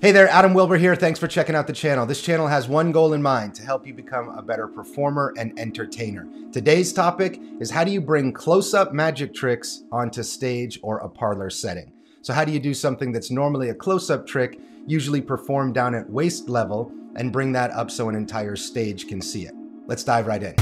Hey there, Adam-Wilber here. Thanks for checking out the channel. This channel has one goal in mind: to help you become a better performer and entertainer. Today's topic is how do you bring close-up magic tricks onto stage or a parlor setting. So how do you do something that's normally a close-up trick, usually performed down at waist level, and bring that up so an entire stage can see it? Let's dive right in.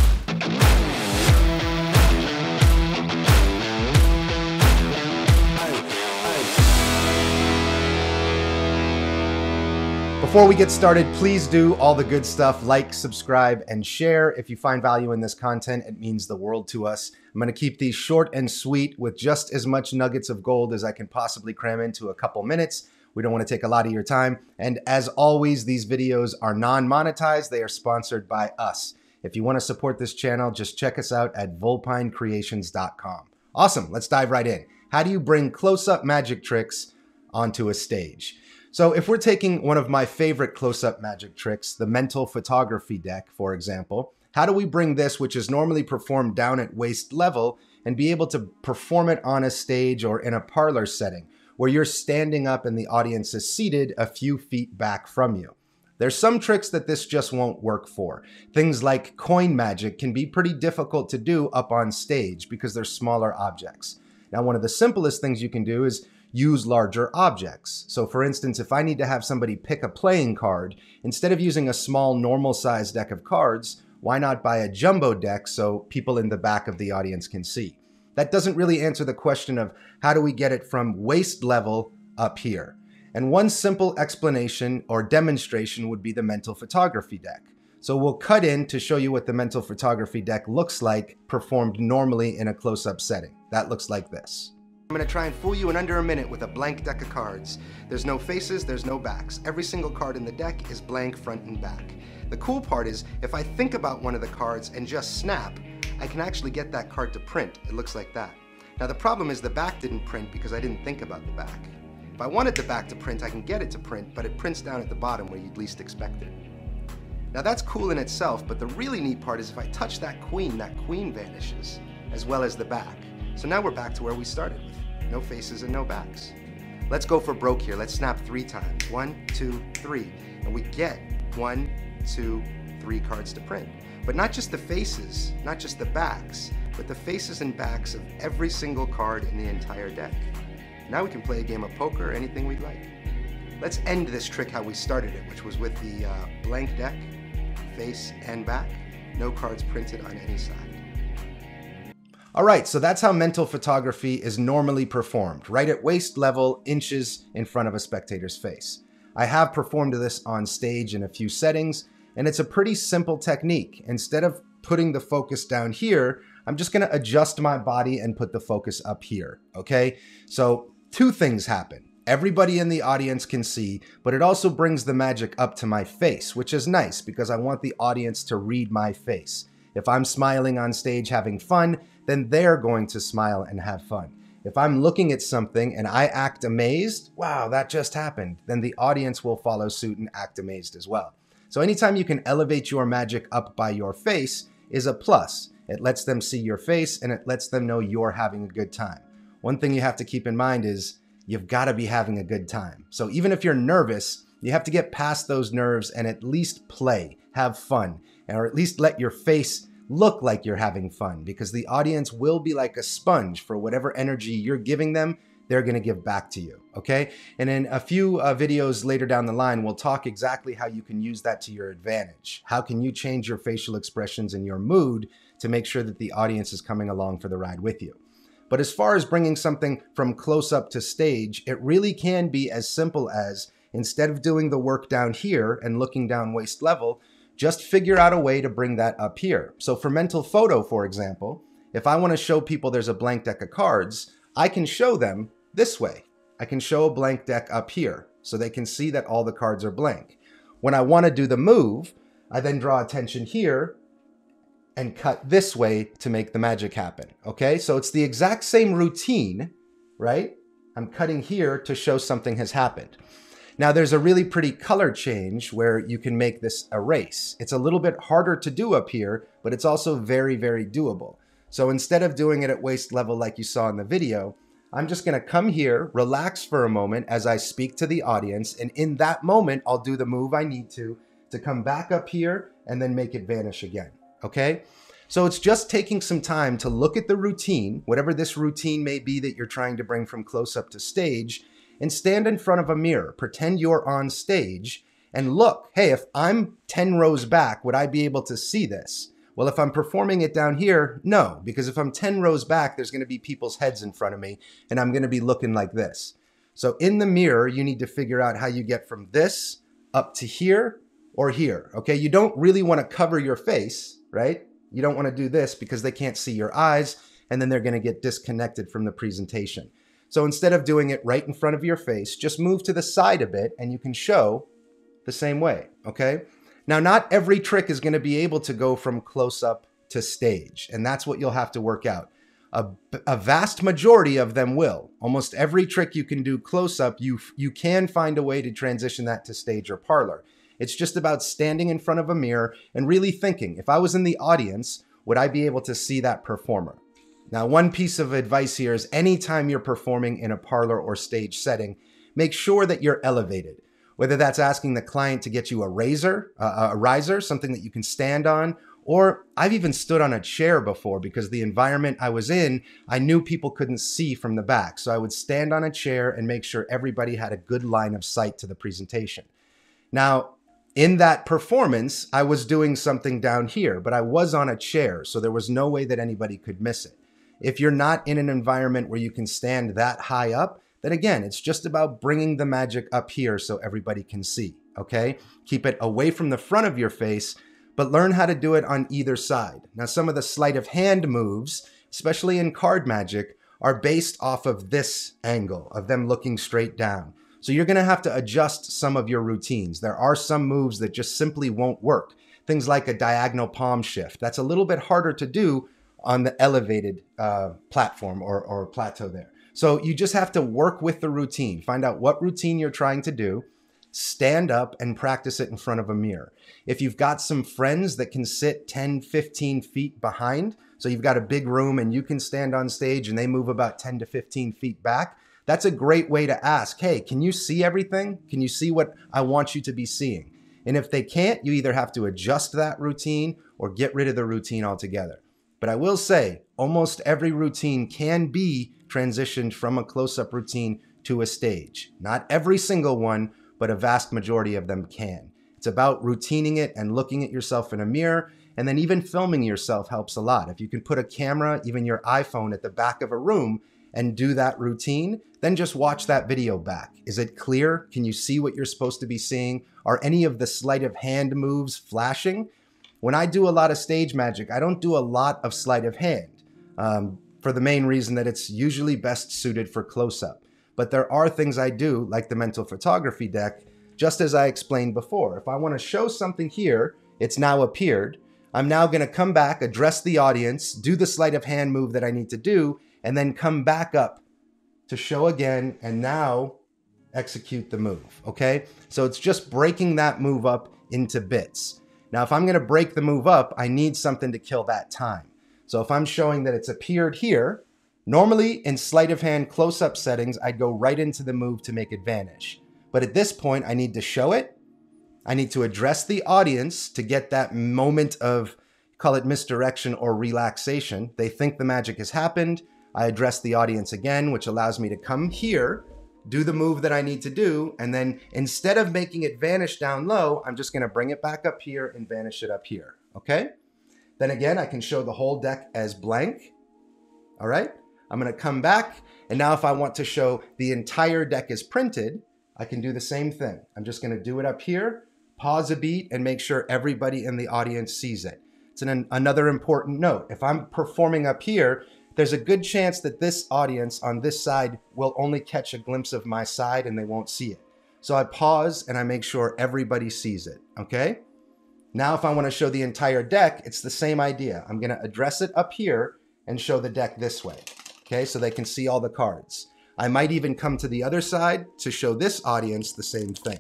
Before we get started, please do all the good stuff: like, subscribe, and share. If you find value in this content, it means the world to us. I'm going to keep these short and sweet with just as much nuggets of gold as I can possibly cram into a couple minutes. We don't want to take a lot of your time. And as always, these videos are non-monetized. They are sponsored by us. If you want to support this channel, just check us out at vulpinecreations.com. Awesome. Let's dive right in. How do you bring close-up magic tricks onto a stage? So if we're taking one of my favorite close-up magic tricks, the mental photography deck, for example, how do we bring this, which is normally performed down at waist level, and be able to perform it on a stage or in a parlor setting where you're standing up and the audience is seated a few feet back from you? There's some tricks that this just won't work for. Things like coin magic can be pretty difficult to do up on stage because they're smaller objects. Now, one of the simplest things you can do is use larger objects. So for instance, if I need to have somebody pick a playing card, instead of using a small normal size deck of cards, why not buy a jumbo deck so people in the back of the audience can see? That doesn't really answer the question of how do we get it from waist level up here. And one simple explanation or demonstration would be the mental photography deck. So we'll cut in to show you what the mental photography deck looks like performed normally in a close-up setting. That looks like this. I'm going to try and fool you in under a minute with a blank deck of cards. There's no faces, there's no backs. Every single card in the deck is blank front and back. The cool part is, if I think about one of the cards and just snap, I can actually get that card to print. It looks like that. Now the problem is the back didn't print because I didn't think about the back. If I wanted the back to print, I can get it to print, but it prints down at the bottom where you'd least expect it. Now that's cool in itself, but the really neat part is if I touch that queen vanishes, as well as the back. So now we're back to where we started with. No faces and no backs. Let's go for broke here. Let's snap 3 times. 1, 2, 3. And we get 1, 2, 3 cards to print. But not just the faces, not just the backs, but the faces and backs of every single card in the entire deck. Now we can play a game of poker, anything we'd like. Let's end this trick how we started it, which was with the blank deck, face and back, no cards printed on any side. All right, so that's how mental photography is normally performed, right at waist level, inches in front of a spectator's face. I have performed this on stage in a few settings, and it's a pretty simple technique. Instead of putting the focus down here, I'm just gonna adjust my body and put the focus up here, okay? So 2 things happen. Everybody in the audience can see, but it also brings the magic up to my face, which is nice because I want the audience to read my face. If I'm smiling on stage having fun, then they're going to smile and have fun. If I'm looking at something and I act amazed, wow, that just happened, then the audience will follow suit and act amazed as well. So anytime you can elevate your magic up by your face is a plus. It lets them see your face and it lets them know you're having a good time. One thing you have to keep in mind is you've got to be having a good time. So even if you're nervous, you have to get past those nerves and at least play, have fun, or at least let your face look like you're having fun, because the audience will be like a sponge. For whatever energy you're giving them, they're going to give back to you, okay? And in a few videos later down the line, we'll talk exactly how you can use that to your advantage. How can you change your facial expressions and your mood to make sure that the audience is coming along for the ride with you? But as far as bringing something from close-up to stage, it really can be as simple as, instead of doing the work down here and looking down waist level, just figure out a way to bring that up here. So for mental photo, for example, if I want to show people there's a blank deck of cards, I can show them this way. I can show a blank deck up here so they can see that all the cards are blank. When I want to do the move, I then draw attention here and cut this way to make the magic happen, okay? So it's the exact same routine, right? I'm cutting here to show something has happened. Now there's a really pretty color change where you can make this erase. It's a little bit harder to do up here, but it's also very, very doable. So instead of doing it at waist level like you saw in the video, I'm just gonna come here, relax for a moment as I speak to the audience, and in that moment, I'll do the move I need to come back up here and then make it vanish again, okay? So it's just taking some time to look at the routine, whatever this routine may be that you're trying to bring from close-up to stage, and stand in front of a mirror, pretend you're on stage, and look, hey, if I'm 10 rows back, would I be able to see this? Well, if I'm performing it down here, no, because if I'm 10 rows back, there's gonna be people's heads in front of me, and I'm gonna be looking like this. So in the mirror, you need to figure out how you get from this up to here or here, okay? You don't really wanna cover your face, right? You don't wanna do this because they can't see your eyes, and then they're gonna get disconnected from the presentation. So instead of doing it right in front of your face, just move to the side a bit, and you can show the same way, okay? Now, not every trick is going to be able to go from close-up to stage, and that's what you'll have to work out. A vast majority of them will. Almost every trick you can do close-up, you can find a way to transition that to stage or parlor. It's just about standing in front of a mirror and really thinking, if I was in the audience, would I be able to see that performer? Now, one piece of advice here is anytime you're performing in a parlor or stage setting, make sure that you're elevated. Whether that's asking the client to get you a riser, something that you can stand on, or I've even stood on a chair before because the environment I was in, I knew people couldn't see from the back. So I would stand on a chair and make sure everybody had a good line of sight to the presentation. Now, in that performance, I was doing something down here, but I was on a chair, so there was no way that anybody could miss it. If you're not in an environment where you can stand that high up, then again, it's just about bringing the magic up here so everybody can see, okay? Keep it away from the front of your face, but learn how to do it on either side. Now, some of the sleight of hand moves, especially in card magic, are based off of this angle, of them looking straight down. So you're gonna have to adjust some of your routines. There are some moves that just simply won't work. Things like a diagonal palm shift. That's a little bit harder to do on the elevated platform or plateau there. So you just have to work with the routine. Find out what routine you're trying to do, stand up and practice it in front of a mirror. If you've got some friends that can sit 10, 15 feet behind, so you've got a big room and you can stand on stage and they move about 10 to 15 feet back, that's a great way to ask, hey, can you see everything? Can you see what I want you to be seeing? And if they can't, you either have to adjust that routine or get rid of the routine altogether. But I will say, almost every routine can be transitioned from a close-up routine to a stage. Not every single one, but a vast majority of them can. It's about routining it and looking at yourself in a mirror, and then even filming yourself helps a lot. If you can put a camera, even your iPhone, at the back of a room and do that routine, then just watch that video back. Is it clear? Can you see what you're supposed to be seeing? Are any of the sleight of hand moves flashing? When I do a lot of stage magic, I don't do a lot of sleight of hand for the main reason that it's usually best suited for close-up. But there are things I do, like the mental photography deck, just as I explained before. If I want to show something here, it's now appeared. I'm now going to come back, address the audience, do the sleight of hand move that I need to do, and then come back up to show again, and now execute the move, okay? So it's just breaking that move up into bits. Now, if I'm going to break the move up, I need something to kill that time. So if I'm showing that it's appeared here, normally in sleight of hand close-up settings, I'd go right into the move to make it vanish. But at this point, I need to show it. I need to address the audience to get that moment of, call it misdirection or relaxation. They think the magic has happened. I address the audience again, which allows me to come here, do the move that I need to do, and then instead of making it vanish down low, I'm just gonna bring it back up here and vanish it up here, okay? Then again, I can show the whole deck as blank, all right? I'm gonna come back, and now if I want to show the entire deck as printed, I can do the same thing. I'm just gonna do it up here, pause a beat, and make sure everybody in the audience sees it. It's another important note. If I'm performing up here, there's a good chance that this audience on this side will only catch a glimpse of my side and they won't see it. So I pause and I make sure everybody sees it, okay? Now if I want to show the entire deck, it's the same idea. I'm going to address it up here and show the deck this way, okay? So they can see all the cards. I might even come to the other side to show this audience the same thing,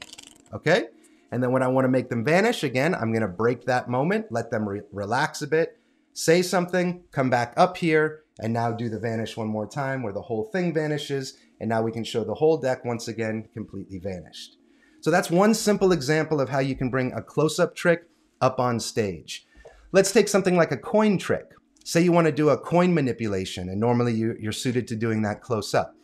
okay? And then when I want to make them vanish again, I'm going to break that moment, let them relax a bit, Say something, come back up here, and now do the vanish one more time where the whole thing vanishes, and now we can show the whole deck once again completely vanished. So that's one simple example of how you can bring a close-up trick up on stage. Let's take something like a coin trick. Say you want to do a coin manipulation, and normally you're suited to doing that close up.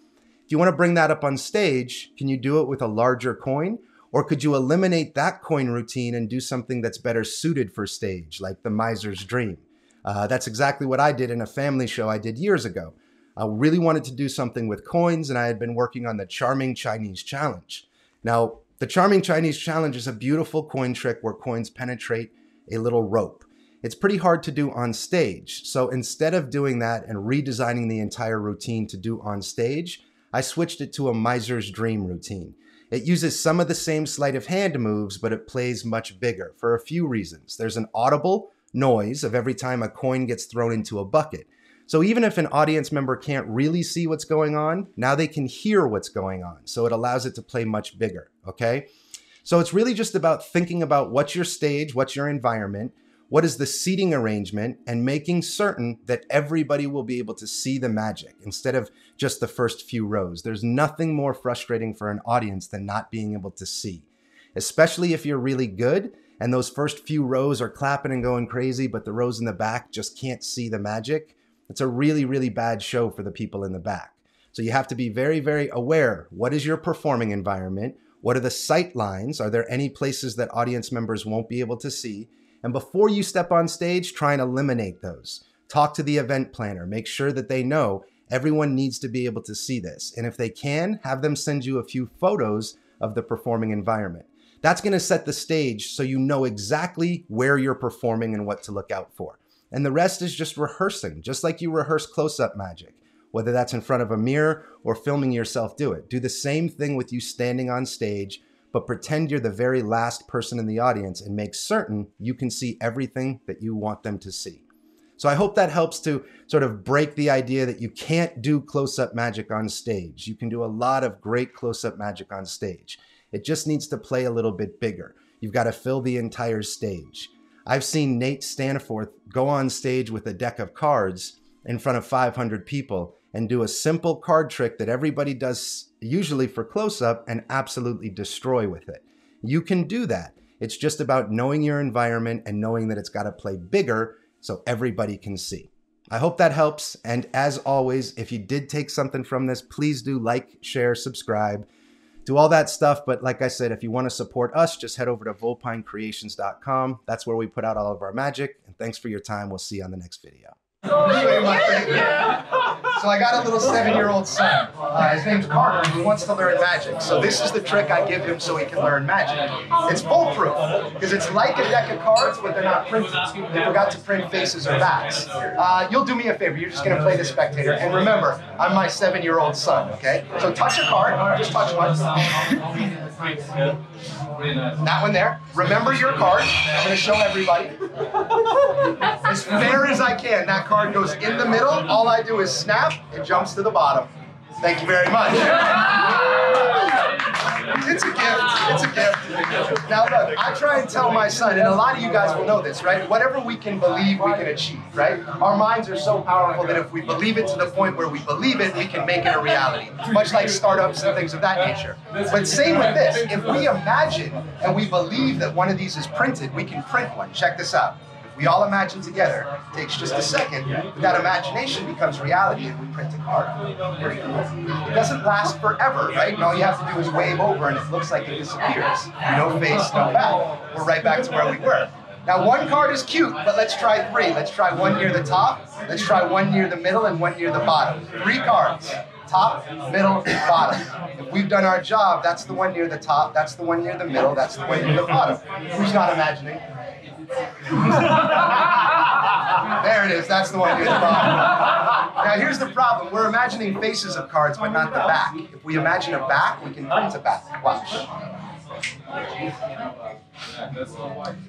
If you want to bring that up on stage, can you do it with a larger coin? Or could you eliminate that coin routine and do something that's better suited for stage, like the miser's dream? That's exactly what I did in a family show I did years ago. I really wanted to do something with coins, and I had been working on the Charming Chinese Challenge. Now, the Charming Chinese Challenge is a beautiful coin trick where coins penetrate a little rope. It's pretty hard to do on stage. So instead of doing that and redesigning the entire routine to do on stage, I switched it to a miser's dream routine. It uses some of the same sleight of hand moves, but it plays much bigger for a few reasons. There's an audible noise of every time a coin gets thrown into a bucket. So even if an audience member can't really see what's going on, now they can hear what's going on. So it allows it to play much bigger, okay? So it's really just about thinking about what's your stage, what's your environment, what is the seating arrangement, and making certain that everybody will be able to see the magic instead of just the first few rows. There's nothing more frustrating for an audience than not being able to see, especially if you're really good and those first few rows are clapping and going crazy, but the rows in the back just can't see the magic. It's a really, really bad show for the people in the back. So you have to be very, very aware. What is your performing environment? What are the sight lines? Are there any places that audience members won't be able to see? And before you step on stage, try and eliminate those. Talk to the event planner. Make sure that they know everyone needs to be able to see this. And if they can, have them send you a few photos of the performing environment. That's going to set the stage so you know exactly where you're performing and what to look out for. And the rest is just rehearsing, just like you rehearse close-up magic, whether that's in front of a mirror or filming yourself do it. Do the same thing with you standing on stage, but pretend you're the very last person in the audience and make certain you can see everything that you want them to see. So I hope that helps to sort of break the idea that you can't do close-up magic on stage. You can do a lot of great close-up magic on stage. It just needs to play a little bit bigger. You've got to fill the entire stage. I've seen Nate Staniforth go on stage with a deck of cards in front of 500 people and do a simple card trick that everybody does usually for close-up and absolutely destroy with it. You can do that. It's just about knowing your environment and knowing that it's got to play bigger so everybody can see. I hope that helps. And as always, if you did take something from this, please do like, share, subscribe, do all that stuff. But like I said, if you want to support us, just head over to vulpinecreations.com. That's where we put out all of our magic. And thanks for your time. We'll see you on the next video. So I got a little 7-year-old son. His name's Carter. He wants to learn magic. So this is the trick I give him so he can learn magic. It's foolproof because it's like a deck of cards, but they're not printed. They forgot to print faces or backs. You'll do me a favor. You're just going to play the spectator. And remember, I'm my 7-year-old son, okay? So touch a card. Just touch one. That one there. Remember your card. I'm going to show everybody. As fair as I can. That card goes in the middle. All I do is snap. It jumps to the bottom. Thank you very much. It's a gift. It's a gift. Now look, I try and tell my son, and a lot of you guys will know this, right? Whatever we can believe, we can achieve, right? Our minds are so powerful that if we believe it to the point where we believe it, we can make it a reality. Much like startups and things of that nature. But same with this. If we imagine and we believe that one of these is printed, we can print one. Check this out. We all imagine together. It takes just a second, but that imagination becomes reality and we print a card. Pretty cool. It doesn't last forever, right? And all you have to do is wave over and it looks like it disappears. No face, no back. We're right back to where we were. Now one card is cute, but let's try 3. Let's try one near the top, let's try one near the middle, and one near the bottom. 3 cards. Top, middle, bottom. If we've done our job, that's the one near the top, that's the one near the middle, that's the one near the bottom. Who's not imagining? There it is, that's the one near the bottom. Now here's the problem, we're imagining faces of cards but not the back. If we imagine a back, we can print a back. Watch.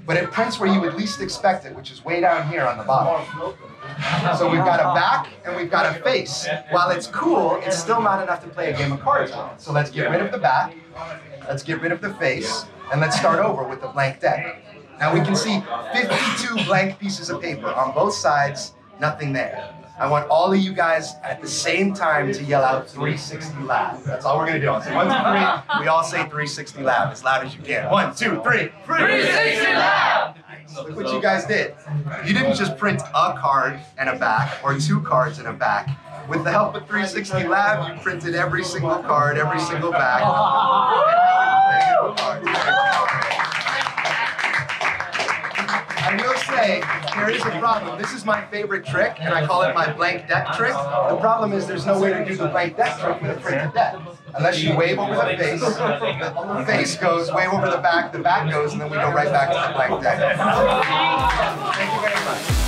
But it prints where you would least expect it, which is way down here on the bottom. So we've got a back and we've got a face. While it's cool, it's still not enough to play a game of cards with. So let's get rid of the back, let's get rid of the face, and let's start over with the blank deck. Now we can see 52 blank pieces of paper on both sides, nothing there. I want all of you guys at the same time to yell out 360 loud. That's all we're gonna do. I'll say 1, 2, 3. We all say 360 loud as you can. 1, 2, 3. 360 loud! Look what you guys did. You didn't just print a card and a back or 2 cards and a back. With the help of 360 Lab, you printed every single card, every single back. And now we're playing with cards. I will say, there is a problem. This is my favorite trick, and I call it my blank deck trick. The problem is there's no way to do the blank deck trick with a printed deck. Unless you wave over the face goes, wave over the back goes, and then we go right back to the blank deck. Thank you very much.